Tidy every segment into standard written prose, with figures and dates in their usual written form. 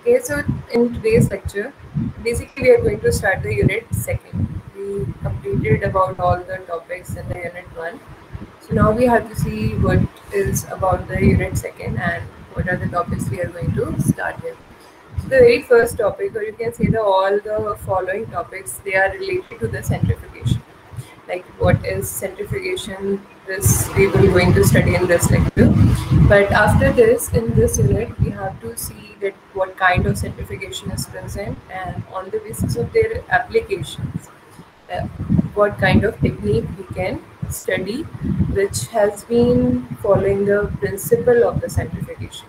Okay, so in today's lecture, basically we are going to start the unit second. We completed about all the topics in the unit one. So now we have to see what is about the unit second and what are the topics we are going to start with. So the very first topic, or you can say all the following topics, they are related to the centrifugation. Like what is centrifugation, this we will going to study in this lecture. But after this, in this unit, we have to see that what kind of centrifugation is present, and on the basis of their applications, uh, what kind of technique we can study, which has been following the principle of the centrifugation.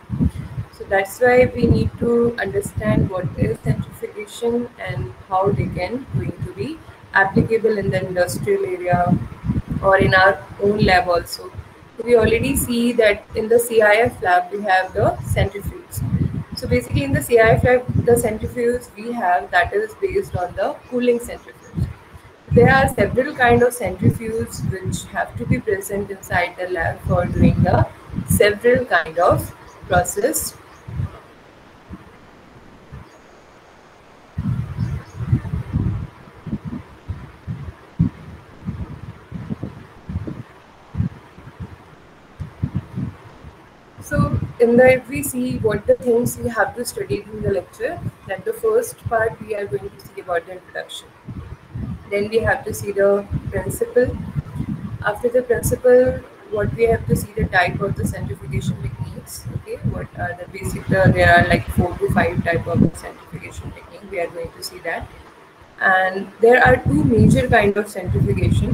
So that's why we need to understand what is centrifugation and how they can going to be applicable in the industrial area or in our own lab also. We already see that in the CIF lab we have the centrifuge. So basically in the CIF lab the centrifuge we have that is based on the cooling centrifuge. There are several kind of centrifuges which have to be present inside the lab for doing the several kind of process. So in the if we see what the things we have to study in the lecture, that the first part we are going to see about the introduction. Then we have to see the principle. After the principle, what we have to see the type of the centrifugation techniques. Okay, what are the basic? There are like 4 to 5 type of centrifugation technique. We are going to see that, and there are two major kind of centrifugation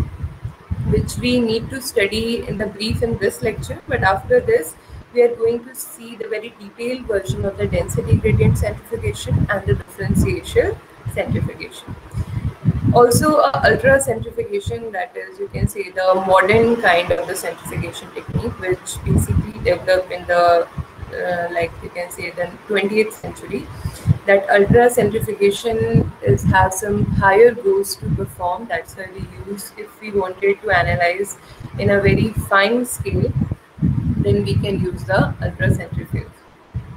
which we need to study in the brief in this lecture. But after this, we are going to see the very detailed version of the density gradient centrifugation and the differential centrifugation. Also, ultra centrifugation, that is, you can say the modern kind of the centrifugation technique, which basically developed in the like you can say the 20th century. That ultra centrifugation is has some higher goals to perform. That's why we use, if we wanted to analyze in a very fine scale, then we can use the ultra centrifuge.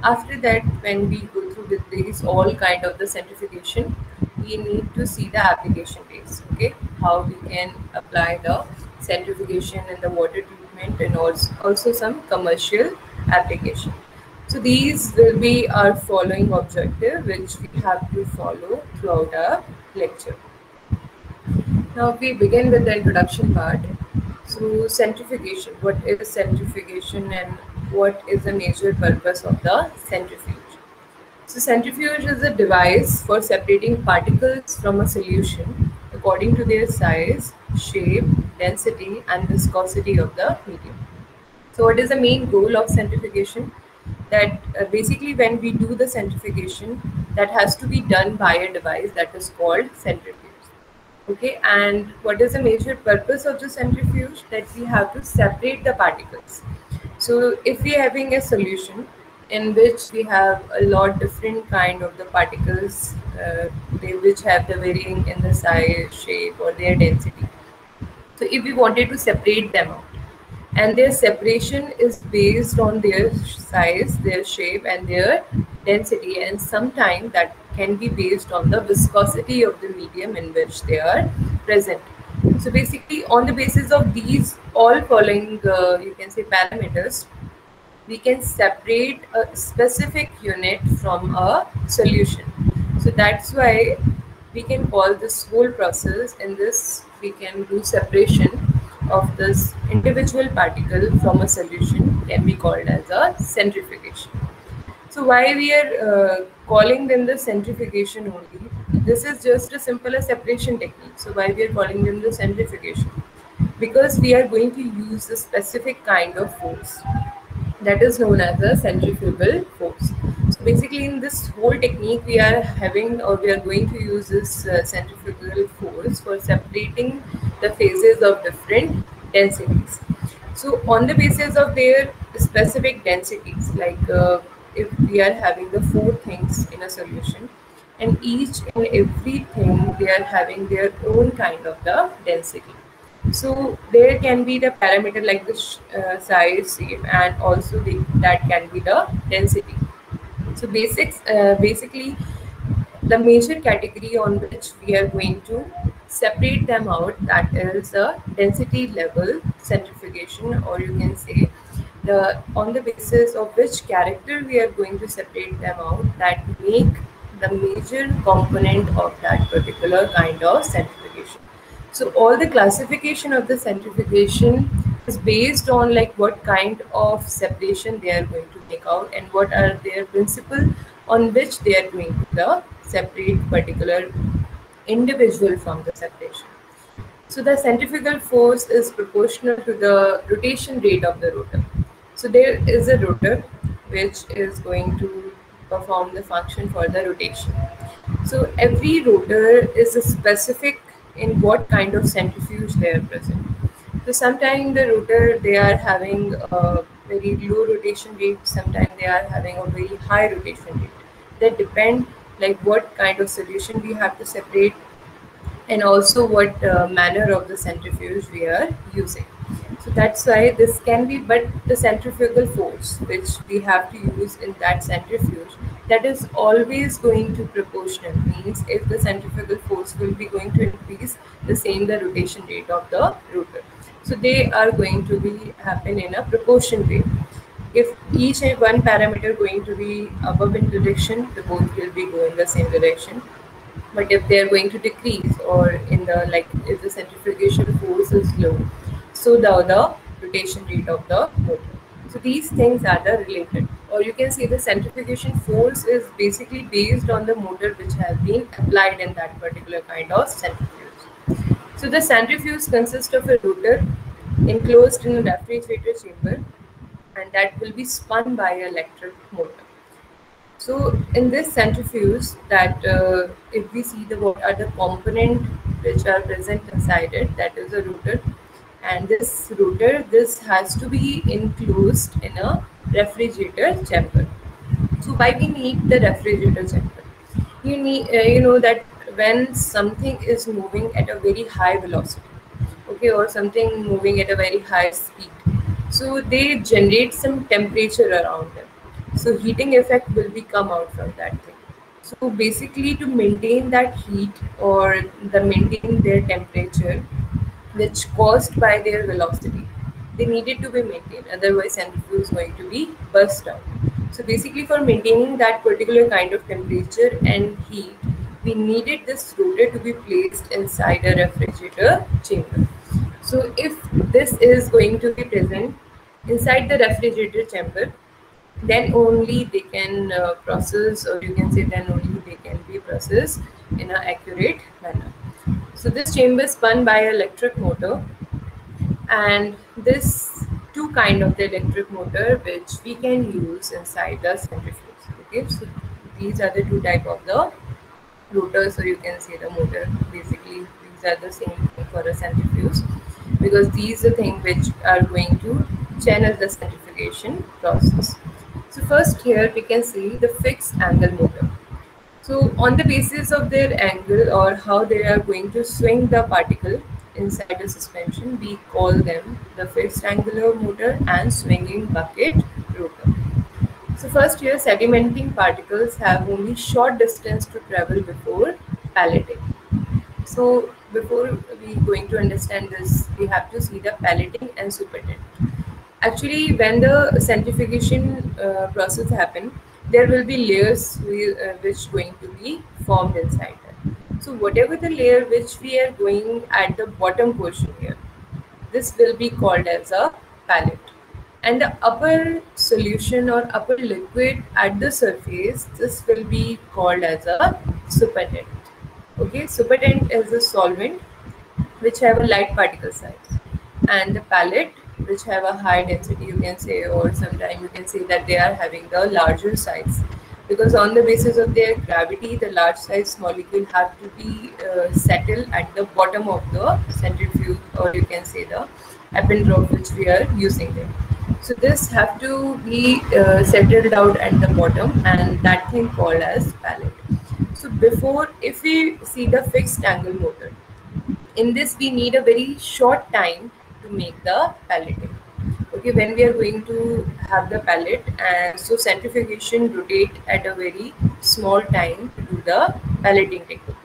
After that, when we go through with these all kind of the centrifugation, we need to see the application base. Okay, how we can apply the centrifugation in the water treatment and also some commercial application. So these will be our following objective, which we have to follow throughout our lecture. Now we begin with the introduction part. So centrifugation, what is centrifugation and what is the major purpose of the centrifuge? So centrifuge is a device for separating particles from a solution according to their size, shape, density and viscosity of the medium. So what is the main goal of centrifugation? That basically when we do the centrifugation, that has to be done by a device that is called centrifuge. Okay, and what is the major purpose of the centrifuge? That we have to separate the particles. So if we are having a solution in which we have a lot different kind of the particles, they which have the varying in the size, shape or their density. So if we wanted to separate them out, and their separation is based on their size, their shape and their density, and sometimes that can be based on the viscosity of the medium in which they are present. So basically on the basis of these all following you can say parameters, we can separate a specific unit from a solution. So that's why we can call this whole process, in this we can do separation of this individual particle from a solution, can be called as a centrifugation. So why we are calling them the centrifugation only? This is just a simple separation technique. So why we are calling them the centrifugation? Because we are going to use a specific kind of force that is known as a centrifugal force. So basically in this whole technique we are having, or we are going to use this centrifugal force for separating the phases of different densities. So on the basis of their specific densities, like if we are having the 4 things in a solution, and each and everything they are having their own kind of the density. So there can be the parameter like the size, shape, and also that can be the density. So basically, the major category on which we are going to separate them out, that is the density level centrifugation, or you can say the on the basis of which character we are going to separate them out, that make the major component of that particular kind of centrifugation. So all the classification of the centrifugation is based on like what kind of separation they are going to make out and what are their principle on which they are going to separate particular individual from the separation. So the centrifugal force is proportional to the rotation rate of the rotor. So there is a rotor which is going to perform the function for the rotation. So every rotor is a specific in what kind of centrifuge they are present. So sometimes the rotor they are having a very low rotation rate, sometimes they are having a very high rotation rate. That depend like what kind of solution we have to separate and also what manner of the centrifuge we are using. So that's why this can be, but the centrifugal force which we have to use in that centrifuge, that is always going to proportional, means if the centrifugal force will be going to increase, the same the rotation rate of the rotor. So they are going to be happen in a proportion way. If each and one parameter going to be above in direction, the both will be going the same direction. But if they are going to decrease, or in the like if the centrifugation force is low, so the rotation rate of the motor. So these things are the related, or you can say the centrifugation force is basically based on the motor which has been applied in that particular kind of centrifuge. So the centrifuge consists of a rotor enclosed in a refrigerator chamber, and that will be spun by an electric motor. So in this centrifuge, that if we see the what are the component which are present inside it, that is a rotor, and this rotor, this has to be enclosed in a refrigerator chamber. So why we need the refrigerator chamber? You need you know that when something is moving at a very high velocity, okay, or something moving at a very high speed, so they generate some temperature around them. So heating effect will be come out from that thing. So basically to maintain that heat or the maintain their temperature, which caused by their velocity, they needed to be maintained, otherwise centrifuge is going to be burst out. So basically for maintaining that particular kind of temperature and heat, we needed this rotor to be placed inside a refrigerator chamber. So if this is going to be present inside the refrigerator chamber, then only they can process, or you can say then only they can be processed in an accurate manner. So this chamber is spun by an electric motor, and this two kind of the electric motor which we can use inside the centrifuge. Okay, so these are the two type of the rotors, or you can say the motor. Basically these are the same thing for a centrifuge, because these are the things which are going to channel the centrifugation process. So first here we can see the fixed angle motor. So on the basis of their angle or how they are going to swing the particle inside the suspension, we call them the fixed angular motor and swinging bucket rotor. So first here, sedimenting particles have only short distance to travel before palleting. So before we going to understand this, we have to see the palleting and supertint. Actually, when the centrifugation process happen, there will be layers which going to be formed inside that. So whatever the layer which we are going at the bottom portion here, this will be called as a pallet. And the upper solution or upper liquid at the surface, this will be called as a supertint. Okay, supertint is a solvent which have a light particle size, and the pallet which have a high density, you can say, or sometimes you can say that they are having the larger size, because on the basis of their gravity, the large size molecule have to be settled at the bottom of the centrifuge, or you can say the Eppendorf which we are using there. So this have to be settled out at the bottom, and that thing called as pallet. So before, if we see the fixed angle motor, in this we need a very short time to make the palleting. Okay, when we are going to have the pallet, and so centrifugation rotate at a very small time to do the palleting technique.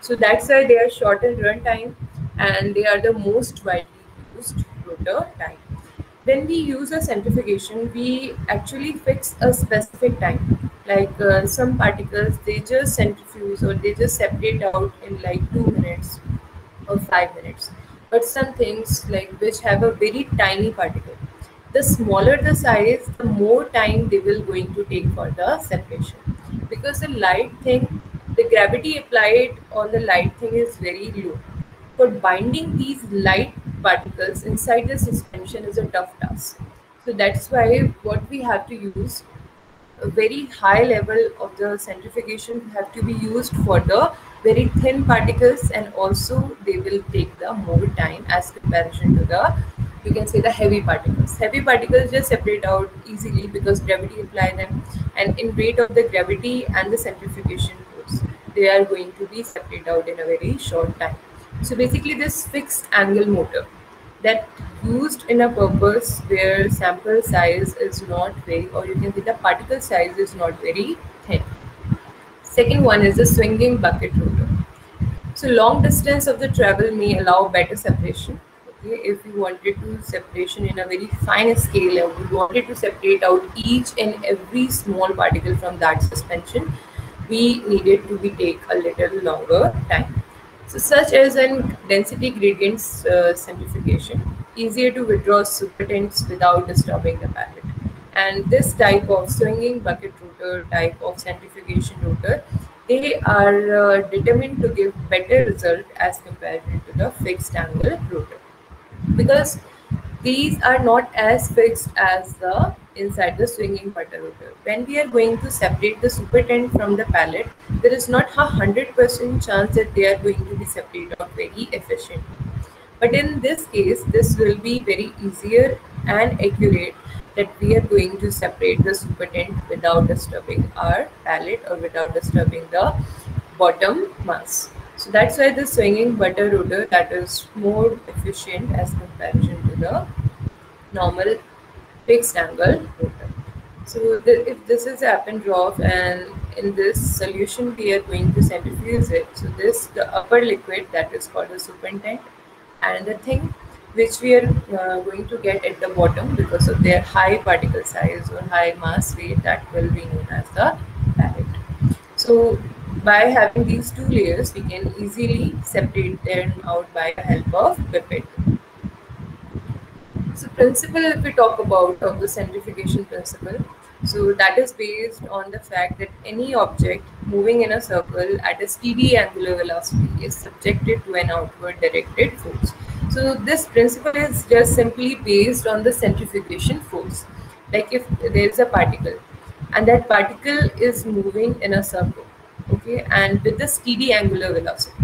So that's why they are short in run time, and they are the most widely used rotor type. When we use a centrifugation, we actually fix a specific time. Like some particles, they just centrifuge or they just separate out in like 2 minutes or 5 minutes. But some things like which have a very tiny particle, the smaller the size, the more time they will going to take for the separation. Because the light thing, the gravity applied on the light thing is very low. But binding these light particles inside the suspension is a tough task. So that's why what we have to use, a very high level of the centrifugation have to be used for the very thin particles, and also they will take the more time as comparison to the, you can say, the heavy particles. Heavy particles just separate out easily because gravity apply them, and in rate of the gravity and the centrifugation force, they are going to be separate out in a very short time. So basically this fixed angle motor that used in a purpose where sample size is not very, or you can say the particle size is not very thin. Second one is the swinging bucket rotor. So long distance of the travel may allow better separation. Okay, if you wanted to separation in a very fine scale, or we wanted to separate out each and every small particle from that suspension, we needed to be take a little longer time. So such as an density gradients centrifugation, easier to withdraw supertents without disturbing the pallet. And this type of swinging bucket rotor type of centrifugation rotor, they are determined to give better result as compared to the fixed angle rotor, because these are not as fixed as the inside the swinging butter rotor. When we are going to separate the supertent from the pallet, there is not a 100% chance that they are going to be separated out very efficiently. But in this case, this will be very easier and accurate, that we are going to separate the supertent without disturbing our pallet or without disturbing the bottom mass. So that's why the swinging butter rotor, that is more efficient as comparison to the normal fixed angle rotor. So if this is Appendorf, and in this solution we are going to centrifuge it. So this, the upper liquid, that is called the superintendent, and the thing which we are going to get at the bottom, because of their high particle size or high mass weight, that will be known as the pallet. So by having these two layers, we can easily separate them out by the help of pipette. So principle, if we talk about of the centrifugation principle, so that is based on the fact that any object moving in a circle at a steady angular velocity is subjected to an outward directed force. So this principle is just simply based on the centrifugation force. Like if there is a particle and that particle is moving in a circle, okay, and with the steady angular velocity.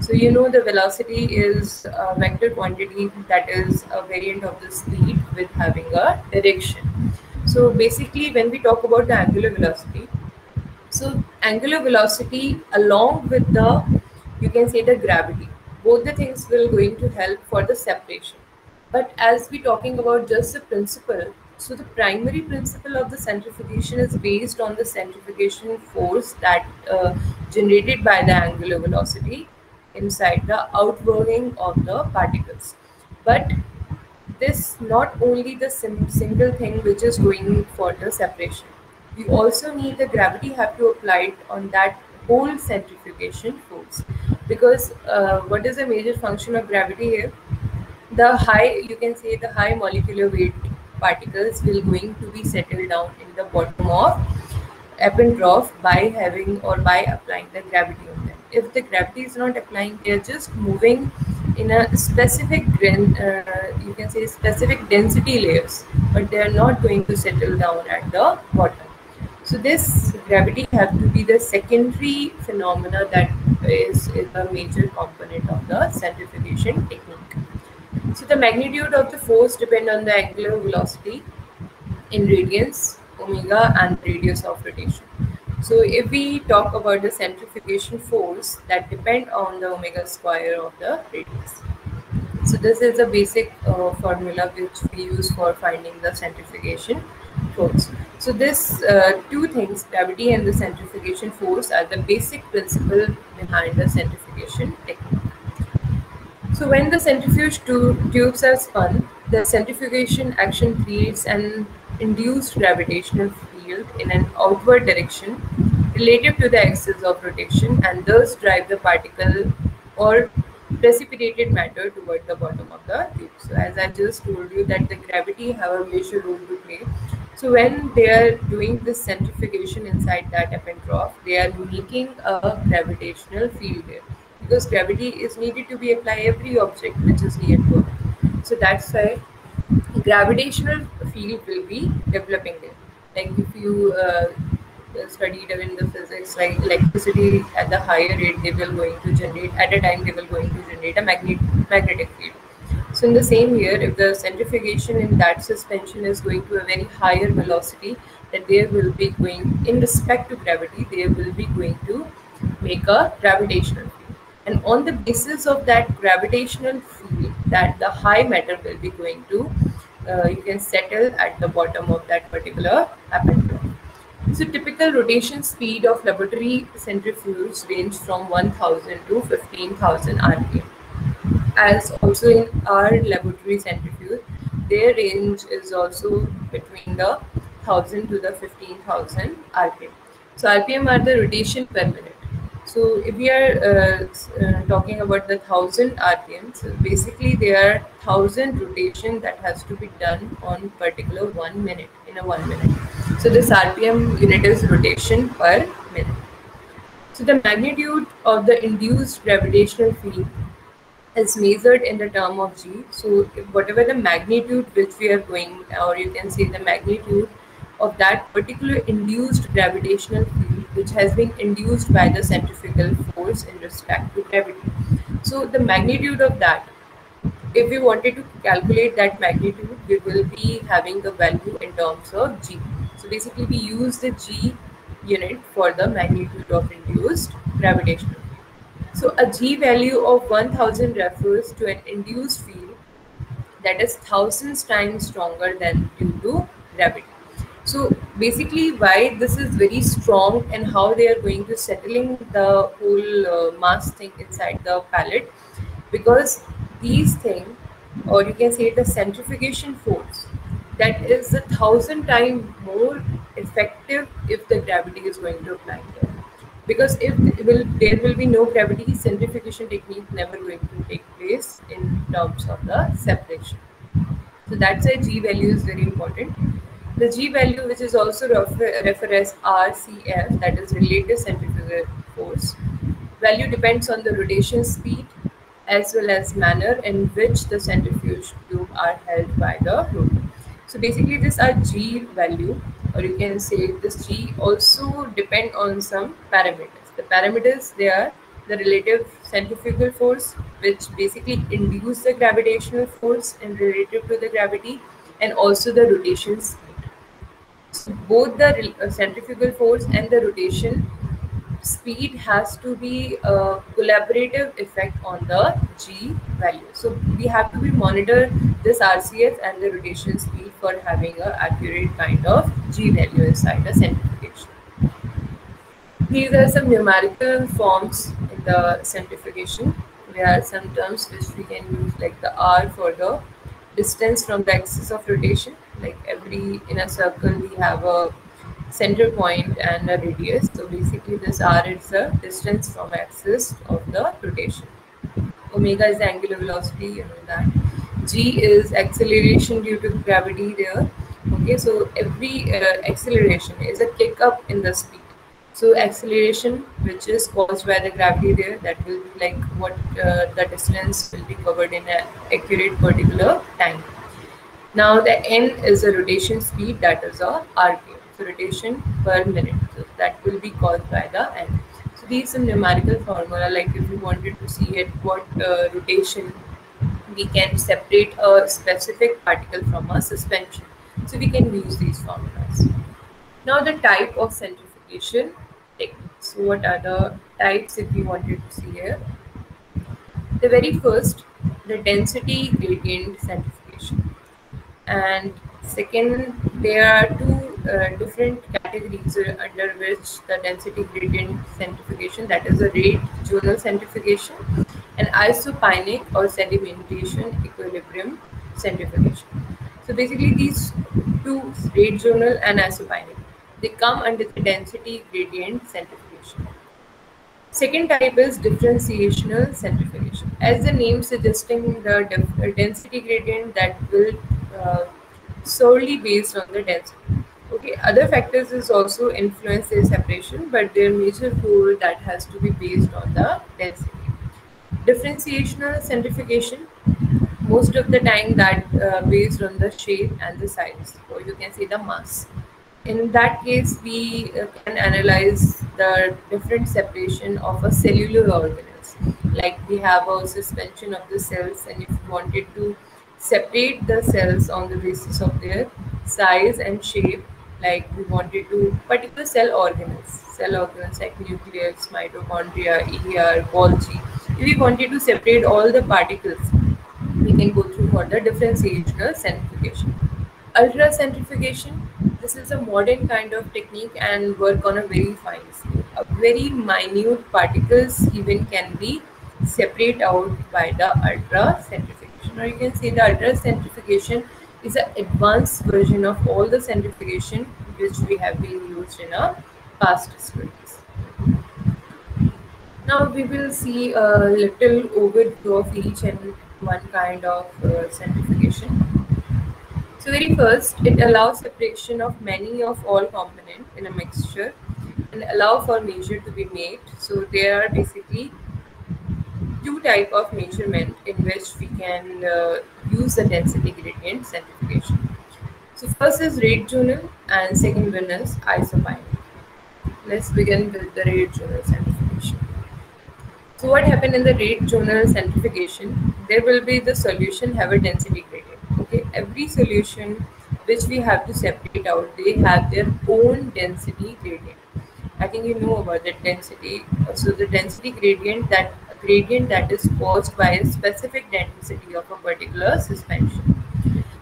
So you know the velocity is a vector quantity that is a variant of the speed with having a direction. So basically when we talk about the angular velocity, so angular velocity along with the, you can say, the gravity, both the things will going to help for the separation. But as we talking about just the principle, so the primary principle of the centrifugation is based on the centrifugation force that generated by the angular velocity inside the outworking of the particles. But this not only the single thing which is going for the separation. We also need the gravity have to apply it on that whole centrifugation force, because what is the major function of gravity here? The high, you can say, the high molecular weight particles will going to be settled down in the bottom of Eppendorf by having or by applying the gravity on them. If the gravity is not applying, they are just moving in a specific, you can say, specific density layers, but they are not going to settle down at the bottom. So this gravity have to be the secondary phenomena that is a major component of the centrifugation technique. So the magnitude of the force depend on the angular velocity in radians, omega, and radius of rotation. So if we talk about the centrifugation force, that depend on the omega square of the radius. So this is a basic formula which we use for finding the centrifugation force. So this two things, gravity and the centrifugation force, are the basic principle behind the centrifugation technique. So when the centrifuge tubes are spun, the centrifugation action creates an induced gravitational field in an outward direction relative to the axis of rotation, and thus drive the particle or precipitated matter toward the bottom of the tube. So as I just told you that the gravity have a major role to play. So when they are doing this centrifugation inside that Eppendorf, they are making a gravitational field there, because gravity is needed to be applied every object which is near to Earth. So that's why gravitational field will be developing there. Like if you studied in the physics, like electricity at the higher rate, they will going to generate at a time. They will going to generate a magnetic field. So in the same here, if the centrifugation in that suspension is going to a very higher velocity, that they will be going in respect to gravity, they will be going to make a gravitational field. And on the basis of that gravitational field, that the high matter will be going to, you can settle at the bottom of that particular Eppendorf. So typical rotation speed of laboratory centrifuges range from 1000 to 15,000 rpm. As also in our laboratory centrifuge, their range is also between the 1000 to the 15,000 rpm. So rpm are the rotation per minute. So if we are talking about the 1000 rpm, so basically there are 1000 rotation that has to be done on particular 1 minute, in a 1 minute. So this rpm unit is rotation per minute. So the magnitude of the induced gravitational field is measured in the term of g. So whatever the magnitude which we are going, or you can say the magnitude of that particular induced gravitational field which has been induced by the centrifugal force in respect to gravity. So the magnitude of that, if we wanted to calculate that magnitude, we will be having the value in terms of g. So basically we use the g unit for the magnitude of induced gravitational field. So a g value of 1000 refers to an induced field that is thousands times stronger than due to gravity. So basically why this is very strong and how they are going to settling the whole mass thing inside the pallet, because these things, or you can say the centrifugation force, that is 1,000 times more effective if the gravity is going to apply there. Because if there will be no gravity, centrifugation technique never going to take place in terms of the separation. So that's why G value is very important. The G value, which is also referred as RCF, that is relative centrifugal force, value depends on the rotation speed as well as manner in which the centrifuge tube are held by the rotor. So basically this are G value, or you can say this G also depend on some parameters. The parameters, they are the relative centrifugal force, which basically induce the gravitational force in relative to the gravity, and also the rotation speed. So both the centrifugal force and the rotation speed has to be a collaborative effect on the G value. So we have to be monitor this RCF and the rotation speed for having a accurate kind of G value inside the centrifugation. These are some numerical forms in the centrifugation. There are some terms which we can use, like the R for the distance from the axis of rotation. Like in a circle we have a center point and a radius. So basically this R is the distance from axis of the rotation. Omega is the angular velocity, you know that. G is acceleration due to gravity there. Okay, so every acceleration is a kick up in the speed. So acceleration which is caused by the gravity there, that will be like what the distance will be covered in an accurate particular time. Now the n is a rotation speed, that is a RPM. So rotation per minute, so that will be caused by the n. So these are some numerical formula, like if you wanted to see at what rotation we can separate a specific particle from a suspension. So we can use these formulas. Now the type of centrifugation techniques. So what are the types if we wanted to see here? The very first the density gradient centrifugation. And second, there are two different categories under which the density gradient centrifugation, that is a rate zonal centrifugation and isopynic or sedimentation equilibrium centrifugation. So basically these two, rate zonal and isopynic, they come under the density gradient centrifugation. Second type is differentiational centrifugation. As the name suggesting, the density gradient that will solely based on the density. Okay, other factors is also influence their separation, but their major role that has to be based on the density. Differentiational centrifugation, most of the time that based on the shape and the size, or you can say the mass. In that case, we can analyze the different separation of a cellular organelles. Like we have a suspension of the cells, and if you wanted to separate the cells on the basis of their size and shape, like we wanted to particular cell organelles like nucleus, mitochondria, ER, Golgi. If we wanted to separate all the particles, we can go through for the differentiational centrifugation. Ultracentrifugation, this is a modern kind of technique and work on a very fine scale. A very minute particles even can be separated out by the ultracentrifugation. Or you can say the ultracentrifugation is an advanced version of all the centrifugation which we have been used in our past studies. Now we will see a little overview of each and one kind of centrifugation. So very first, it allows separation of many of all components in a mixture and allow for measure to be made. So there are basically two type of measurement in which we can use the density gradient centrifugation. So first is rate zonal and second one is isopynic. Let's begin with the rate zonal centrifugation. So what happened in the rate zonal centrifugation, there will be the solution have a density gradient. Okay, every solution which we have to separate out, they have their own density gradient. I think you know about that density. So the density gradient that is caused by a specific density of a particular suspension.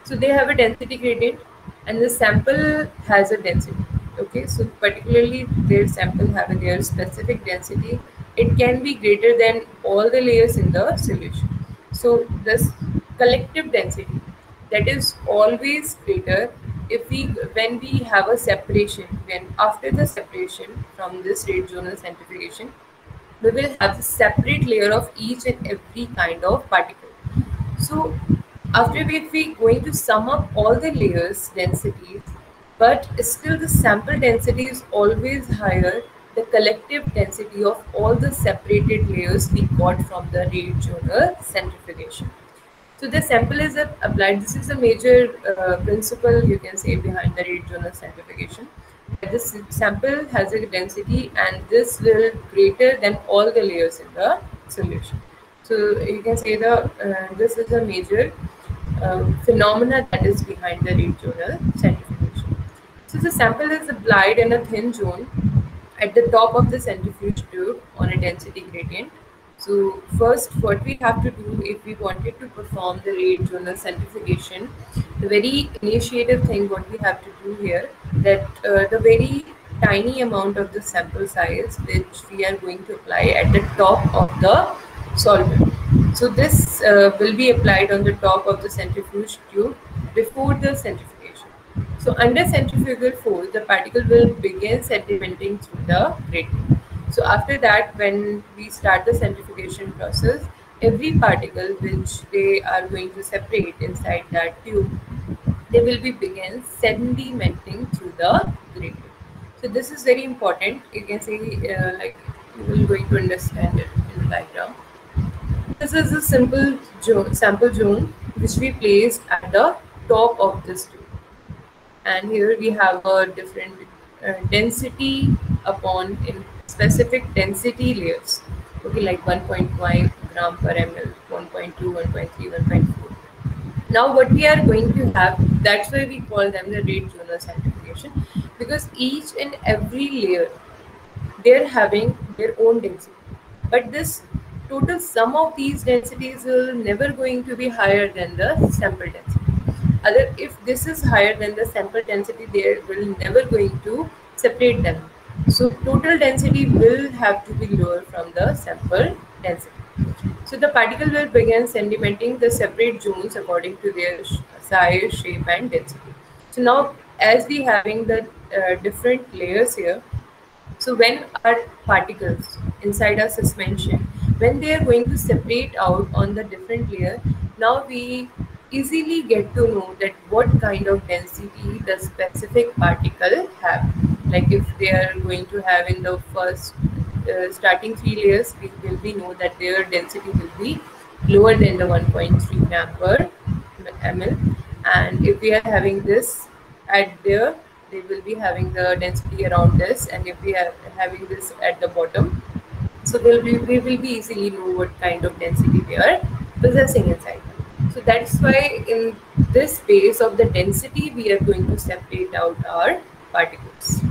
So they have a density gradient and the sample has a density. Okay, so particularly their sample have their specific density. It can be greater than all the layers in the solution. So this collective density, that is always greater if when we have a separation, when after the separation from this rate zonal centrifugation, we will have a separate layer of each and every kind of particle. So after we going to sum up all the layers densities, but still the sample density is always higher the collective density of all the separated layers we got from the rate zonal centrifugation. So the sample is applied. This is a major principle you can say behind the rate zonal centrifugation. This sample has a density and this will greater than all the layers in the solution. So you can say this is a major phenomena that is behind the rate zonal centrifugation. So the sample is applied in a thin zone at the top of the centrifuge tube on a density gradient. So first, what we have to do if we wanted to perform the rate zonal centrifugation, the very initiative thing what we have to do here, that the very tiny amount of the sample size which we are going to apply at the top of the solvent. So this will be applied on the top of the centrifuge tube before the centrifugation. So under centrifugal force, the particle will begin sedimenting through the gradient. So after that, when we start the centrifugation process, every particle which they are going to separate inside that tube, they will be begin sedimenting through the gradient. So this is very important. You can see like you will going to understand it in the diagram. This is a simple sample zone which we placed at the top of this tube. And here we have a different density upon in specific density layers. Okay, like 1.5 gram per ml, 1.2, 1.3, 1.4. Now what we are going to have, that's why we call them the rate zonal centrifugation, because each and every layer, they're having their own density. But this total sum of these densities will never going to be higher than the sample density. Other, if this is higher than the sample density, they will never going to separate them. So total density will have to be lower from the sample density. So the particle will begin sedimenting the separate zones according to their size, shape, and density. So now, as we having the different layers here, so when our particles inside our suspension, when they are going to separate out on the different layer, now we easily get to know that what kind of density the specific particle have. Like if they are going to have in the first starting three layers, we will be know that their density will be lower than the 1.3 gram per ml. And if we are having this at there, they will be having the density around this, and if we are having this at the bottom, so we will be easily know what kind of density we are possessing inside. So that's why in this phase of the density we are going to separate out our particles.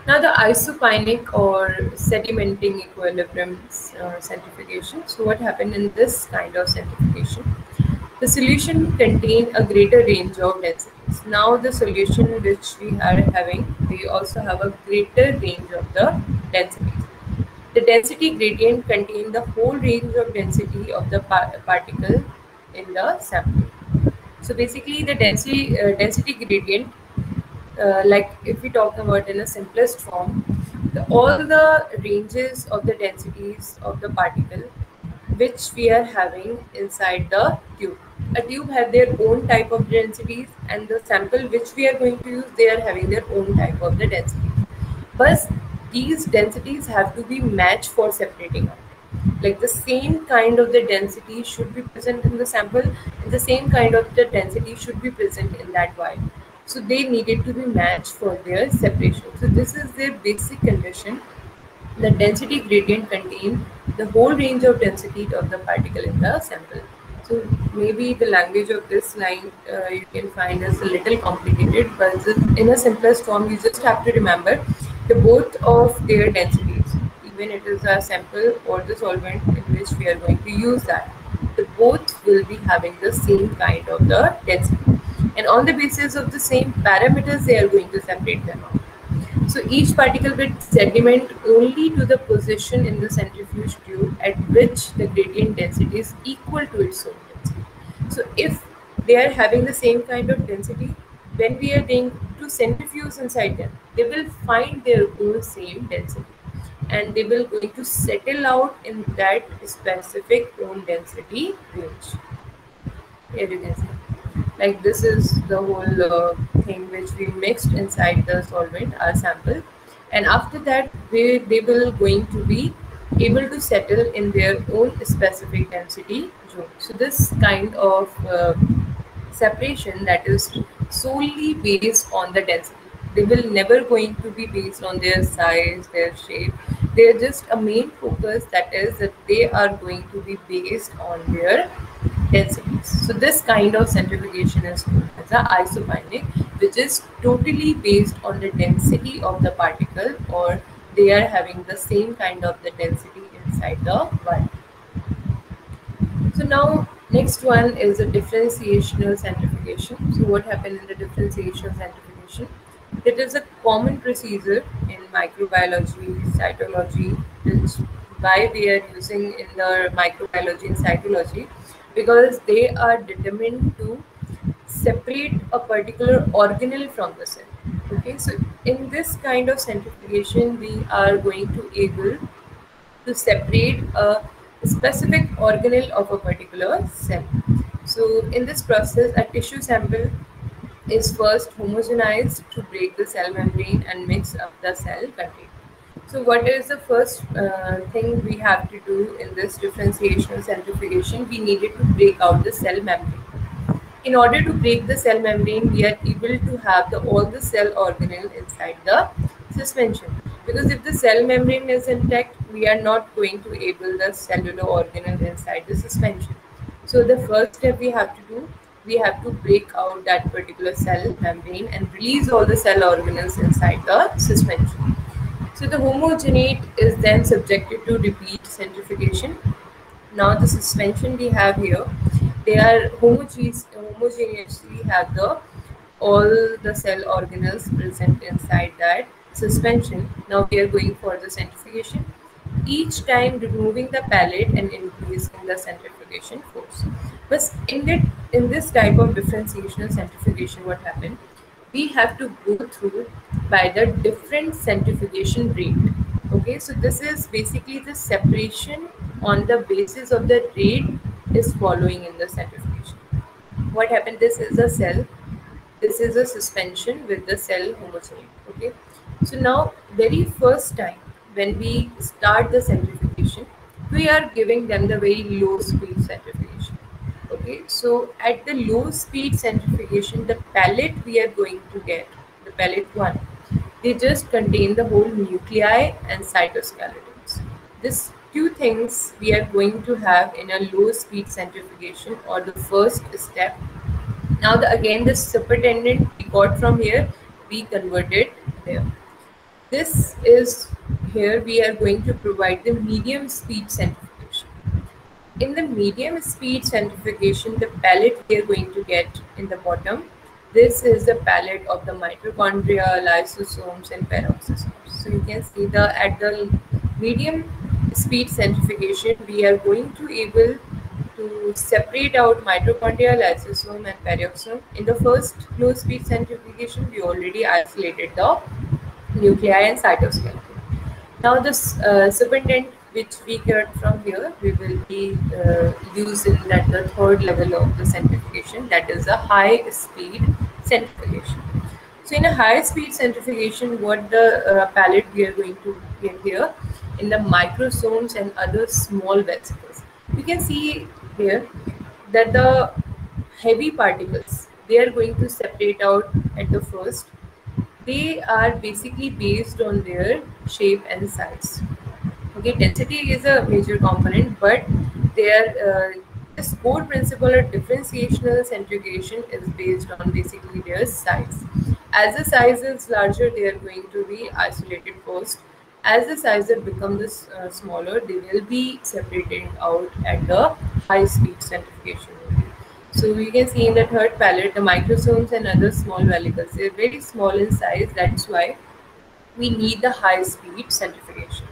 Now the isopynic or sedimenting equilibrium centrifugation. So what happened in this kind of centrifugation? The solution contain a greater range of densities. Now the solution which we are having, we also have a greater range of the densities. The density gradient contain the whole range of density of the particle in the sample. So basically the density gradient, like if we talk about in a simplest form, all the ranges of the densities of the particle which we are having inside the tube. A tube have their own type of densities, and the sample which we are going to use, they are having their own type of the density. But these densities have to be matched for separating out. Like the same kind of the density should be present in the sample, and the same kind of the density should be present in that vial. So they needed to be matched for their separation. So this is their basic condition. The density gradient contains the whole range of density of the particle in the sample. So maybe the language of this line you can find as a little complicated, but in a simplest form, you just have to remember the both of their densities, even it is a sample or the solvent in which we are going to use that, the both will be having the same kind of the density. And on the basis of the same parameters, they are going to separate them out. So each particle will sediment only to the position in the centrifuge tube at which the gradient density is equal to its own density. So if they are having the same kind of density, when we are going to centrifuge inside them, they will find their own same density, and they will going to settle out in that specific own density range. Here you can see. Like this is the whole thing which we mixed inside the solvent, our sample, and after that they will going to be able to settle in their own specific density zone. So this kind of separation, that is solely based on the density. They will never going to be based on their size, their shape. They are just a main focus, that is that they are going to be based on their densities. So this kind of centrifugation is known as a isopynic, which is totally based on the density of the particle, or they are having the same kind of the density inside the vial. So now next one is a differentiational centrifugation. So what happened in the differentiational centrifugation? It is a common procedure in microbiology, cytology, which why we are using in the microbiology and cytology, because they are determined to separate a particular organelle from the cell. Okay, so in this kind of centrifugation, we are going to able to separate a specific organelle of a particular cell. So in this process, a tissue sample is first homogenized to break the cell membrane and mix up the cell content. So what is the first thing we have to do in this differentiational centrifugation? We needed to break out the cell membrane. In order to break the cell membrane, we are able to have all the cell organelle inside the suspension. Because if the cell membrane is intact, we are not going to able the cellular organelle inside the suspension. So the first step we have to do, we have to break out that particular cell membrane and release all the cell organelles inside the suspension. So the homogenate is then subjected to repeat centrifugation. Now the suspension we have here, they are homogeneously have the all the cell organelles present inside that suspension. Now we are going for the centrifugation. Each time removing the pallet and increasing the centrifugation force. But in this type of differentiational centrifugation, what happened? We have to go through by the different centrifugation rate. Okay, so this is basically the separation on the basis of the rate is following in the centrifugation. What happened? This is a cell, this is a suspension with the cell homogenate. Okay, so now very first time when we start the centrifugation, we are giving them the very low speed centrifugation. Okay, so at the low speed centrifugation, the pellet we are going to get, the pellet 1, they just contain the whole nuclei and cytoskeletons. These two things we are going to have in a low speed centrifugation or the first step. Now again the supertendent we got from here, we converted there. This is here we are going to provide the medium speed centrifugation. In the medium speed centrifugation, the palette we are going to get in the bottom, this is the palette of the mitochondria, lysosomes and peroxisomes. So you can see at the medium speed centrifugation, we are going to able to separate out mitochondria, lysosome and peroxisome. In the first low speed centrifugation, we already isolated the nuclei and cytoskeleton. Now this superintendent which we get from here, we will be using at the third level of the centrifugation, that is a high speed centrifugation. So in a high speed centrifugation, what the palette we are going to get here in the microsomes and other small vesicles. You can see here that the heavy particles, they are going to separate out at the first. They are basically based on their shape and size. Okay, density is a major component, but this core principle of differentiational centrifugation is based on basically their size. As the size is larger, they are going to be isolated first. As the size becomes smaller, they will be separated out at the high speed centrifugation. So we can see in the third palette, the microsomes and other small vesicles, they are very small in size. That's why we need the high speed centrifugation.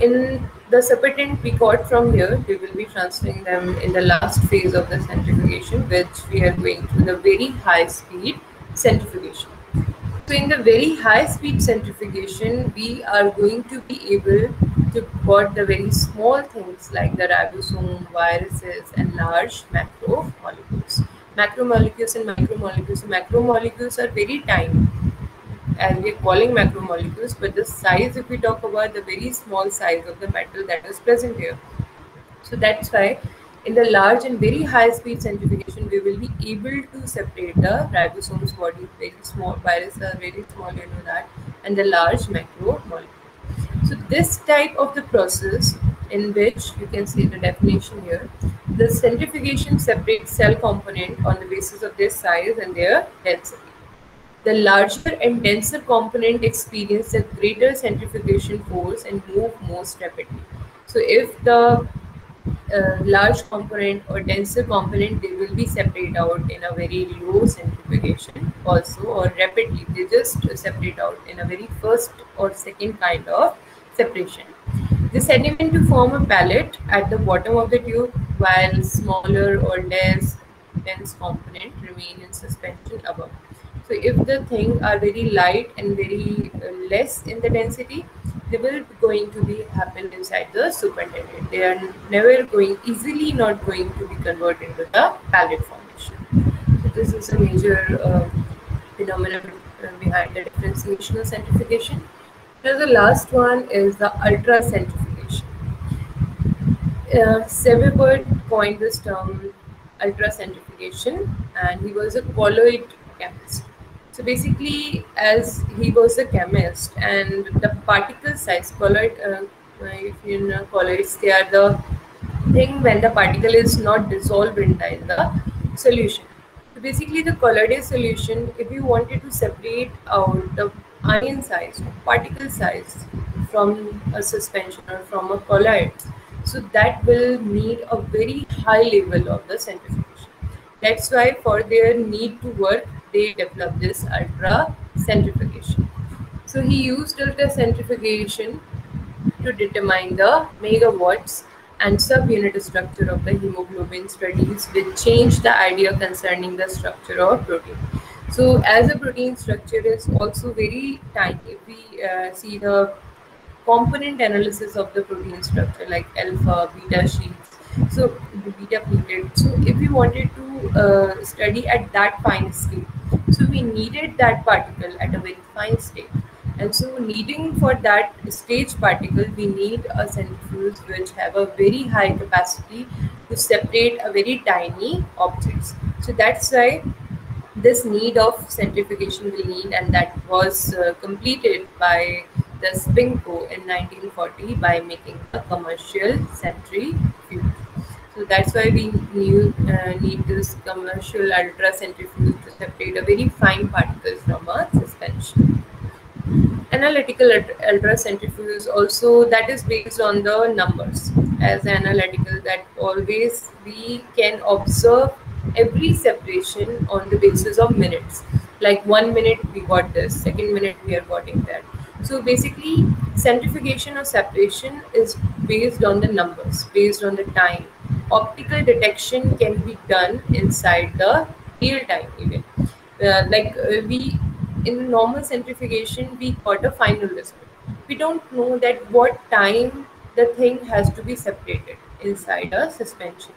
In the supertendent we got from here, we will be transferring them in the last phase of the centrifugation, which we are going to the very high speed centrifugation. So in the very high speed centrifugation, we are going to be able to got the very small things like the ribosome, viruses and large macromolecules. Macromolecules and micromolecules. So macromolecules are very tiny, and we're calling macromolecules, but the size, if we talk about the very small size of the metal that is present here. So that's why in the large and very high speed centrifugation, we will be able to separate the ribosomes body, very small, viruses are very small, you know that, and the large macromolecule. So this type of the process, in which you can see the definition here, the centrifugation separates cell component on the basis of their size and their density. The larger and denser component experience a greater centrifugation force and move most rapidly. So if the large component or denser component, they will be separated out in a very low centrifugation also, or rapidly. They just separate out in a very first or second kind of separation. The sediment to form a pallet at the bottom of the tube, while smaller or less dense component remain in suspension above. So if the things are very light and very less in the density, they will going to be happen inside the superintendent. They are never easily not going to be converted into the pallet formation. So this is a major phenomenon behind the differentiational centrifugation. Now the last one is the ultra centrifugation. Sevebert coined this term ultra centrifugation, and he was a colloid chemist. So basically, as he was a chemist, and the particle size, colloid, if you know colloids, they are the thing when the particle is not dissolved in the solution. So basically, the colloidal solution, if you wanted to separate out the ion size, particle size from a suspension or from a colloid. So that will need a very high level of the centrifugation. That's why for their need to work, they developed this ultra centrifugation. So he used ultra centrifugation to determine the megawatts and subunit structure of the hemoglobin studies, which changed the idea concerning the structure of protein. So, as a protein structure is also very tiny, if we see the component analysis of the protein structure like alpha, beta sheets, so the beta pleated. So if we wanted to study at that fine scale, so we needed that particle at a very fine state. And so needing for that stage particle, we need a centrifuge which have a very high capacity to separate a very tiny objects. So that's why this need of centrifugation will need, and that was completed by the Spinco in 1940 by making a commercial centrifuge. So that's why we need this commercial ultra centrifuge to separate a very fine particle from a suspension. Analytical ultracentrifuge also, that is based on the numbers. As analytical, that always we can observe every separation on the basis of minutes. Like 1 minute we got this, second minute we are getting that. So basically centrifugation or separation is based on the numbers, based on the time. Optical detection can be done inside the real time even. We in normal centrifugation we got a final result. We don't know that what time the thing has to be separated inside a suspension.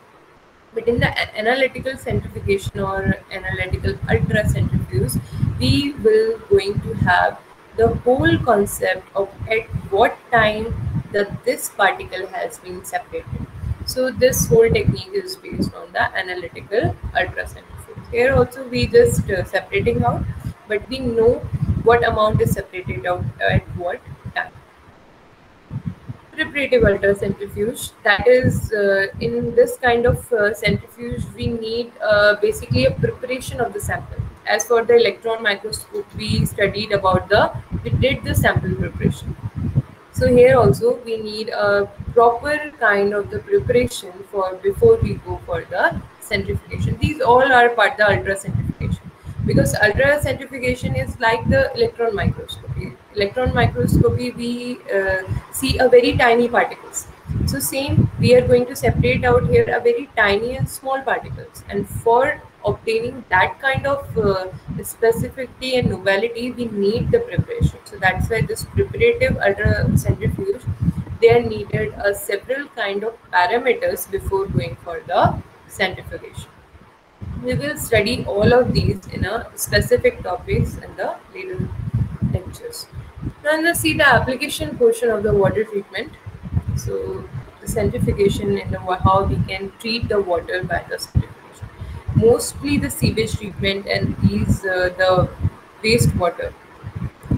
But in the analytical centrifugation or analytical ultracentrifuge, we will going to have the whole concept of at what time that this particle has been separated. So this whole technique is based on the analytical ultracentrifuge. Here also we just separating out, but we know what amount is separated out at what time. Preparative ultracentrifuge, that is in this kind of centrifuge we need basically a preparation of the sample. As for the electron microscope, we did the sample preparation. So here also we need a proper kind of the preparation for before we go for the centrifugation. These all are part of the ultracentrifugation, because ultracentrifugation is like the electron microscopy. Electron microscopy, we see a very tiny particles. So same, we are going to separate out here a very tiny and small particles, and for obtaining that kind of specificity and novelty, we need the preparation. So that's why this preparative ultracentrifuge, they are needed several kind of parameters before going for the centrifugation. We will study all of these in a specific topics in the later lectures. Now let's see the application portion of the water treatment. So the centrifugation and how we can treat the water by the centrifugation. Mostly the sewage treatment and the wastewater,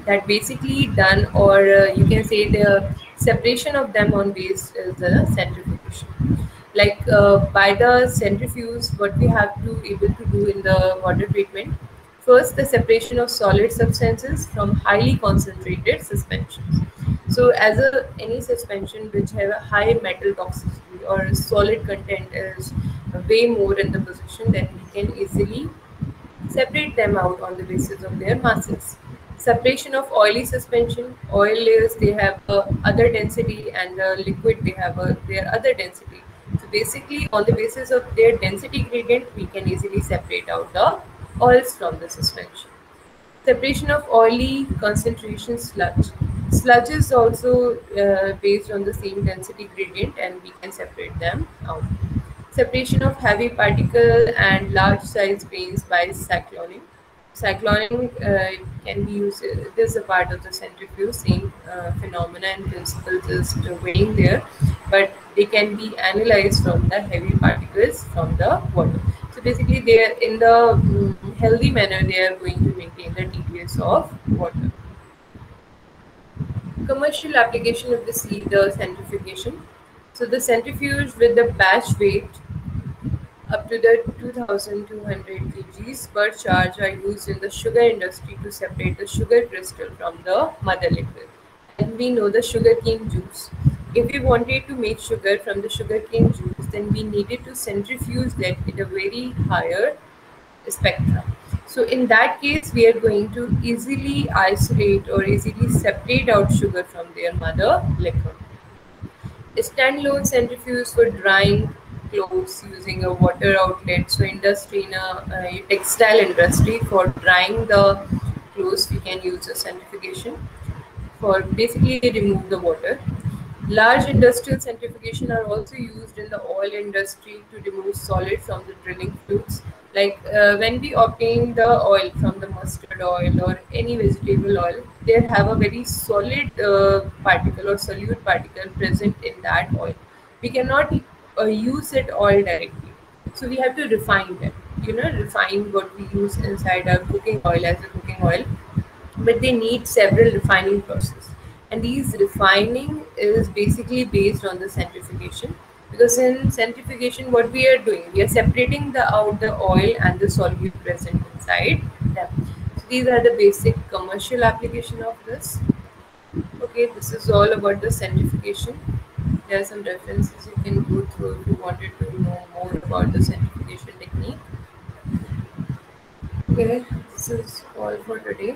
that basically done, or you can say the separation of them on waste is the centrifugation. Like by the centrifuge, what we have to able to do in the water treatment, first the separation of solid substances from highly concentrated suspensions. So as any suspension which have a high metal toxicity or solid content is way more in the position, then we can easily separate them out on the basis of their masses. Separation of oily suspension, oil layers, they have other density, and the liquid, they have their other density. So basically on the basis of their density gradient, we can easily separate out the oils from the suspension. Separation of oily concentration sludge. Sludge is also based on the same density gradient, and we can separate them out. Separation of heavy particle and large size grains by cycloning. Cycloning can be used, it is a part of the centrifuge, same phenomena and principle just weighing there, but they can be analyzed from the heavy particles from the water. So basically they are in the healthy manner, they are going to maintain the TDS of water. Commercial application of the centrifugation. So the centrifuge with the batch weight Up to the 2200 kgs per charge are used in the sugar industry to separate the sugar crystal from the mother liquid. And we know the sugarcane juice. If we wanted to make sugar from the sugarcane juice, then we needed to centrifuge that at a very higher spectrum. So in that case, we are going to easily isolate or easily separate out sugar from their mother liquid. Standalone centrifuge for drying clothes using a water outlet. So industry in a textile industry for drying the clothes, we can use a centrifugation for basically remove the water. Large industrial centrifugation are also used in the oil industry to remove solid from the drilling fluids. Like when we obtain the oil from the mustard oil or any vegetable oil, they have a very solid particle or solute particle present in that oil. We cannot use it all directly. So we have to refine them. Refine what we use inside our cooking oil as a cooking oil, but they need several refining process, and these refining is basically based on the centrifugation, because in centrifugation what we are doing, we are separating the out the oil and the solute present inside them. So these are the basic commercial application of this. Okay, this is all about the centrifugation. There are some references you can go through if you wanted to know more about the centrifugation technique. Okay, this is all for today.